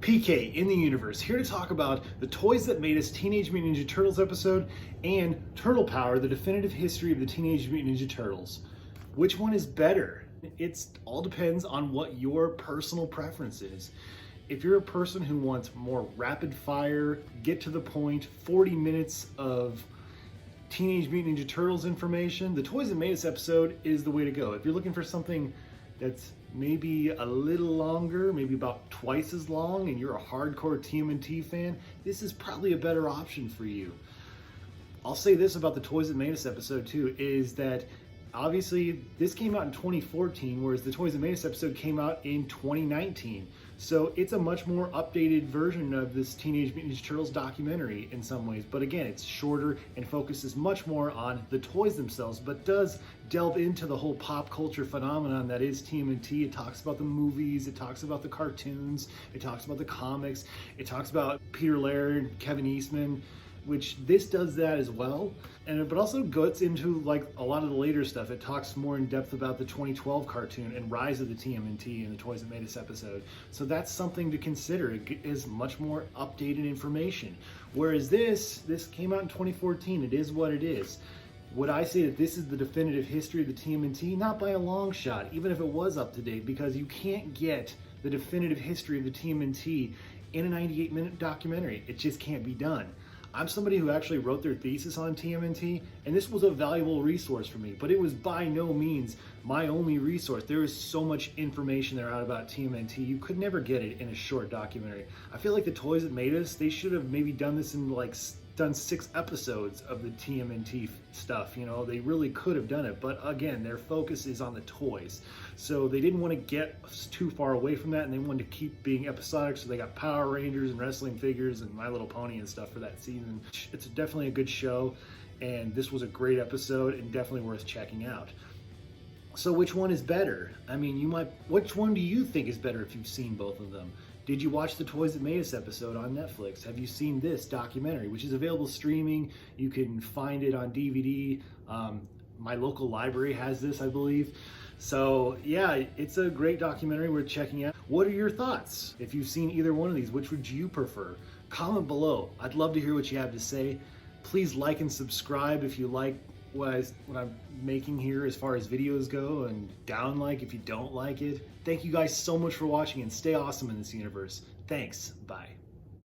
PK in the universe, here to talk about the toys that made us Teenage Mutant Ninja Turtles episode and Turtle Power, the definitive history of the Teenage Mutant Ninja Turtles. Which one is better? It all depends on what your personal preference is. If you're a person who wants more rapid fire, get to the point, 40 minutes of Teenage Mutant Ninja Turtles information, the Toys That Made Us episode is the way to go. If you're looking for something that's maybe a little longer, maybe about twice as long, and you're a hardcore TMNT fan, this is probably a better option for you. I'll say this about the Toys That Made Us episode too, is that obviously this came out in 2014, whereas the Toys That Made Us episode came out in 2019. So it's a much more updated version of this Teenage Mutant Ninja Turtles documentary in some ways. But again, it's shorter and focuses much more on the toys themselves, but does delve into the whole pop culture phenomenon that is TMNT. It talks about the movies, it talks about the cartoons, it talks about the comics, it talks about Peter Laird, Kevin Eastman, which this does that as well, but also gets into like a lot of the later stuff. It talks more in depth about the 2012 cartoon and Rise of the TMNT in the Toys That Made Us episode. So that's something to consider. It is much more updated information. Whereas this came out in 2014. It is what it is. Would I say that this is the definitive history of the TMNT? Not by a long shot, even if it was up to date, because you can't get the definitive history of the TMNT in a 98-minute documentary. It just can't be done. I'm somebody who actually wrote their thesis on TMNT, and this was a valuable resource for me, but it was by no means my only resource. There is so much information there out about TMNT, you could never get it in a short documentary. I feel like the Toys That Made Us, they should have maybe done this in done 6 episodes of the TMNT stuff. You know, they really could have done it, but again, their focus is on the toys. So they didn't want to get too far away from that, and they wanted to keep being episodic, so they got Power Rangers and wrestling figures and My Little Pony and stuff for that season. It's definitely a good show, and this was a great episode and definitely worth checking out. So which one is better? I mean, which one do you think is better if you've seen both of them? Did you watch the Toys That Made Us episode on Netflix? Have you seen this documentary, which is available streaming? You can find it on DVD. My local library has this, I believe. So yeah, it's a great documentary worth checking out. What are your thoughts? If you've seen either one of these, which would you prefer? Comment below. I'd love to hear what you have to say. Please like and subscribe if you like what I'm making here as far as videos go, and down like if you don't like it. Thank you guys so much for watching, and stay awesome in this universe. Thanks. Bye.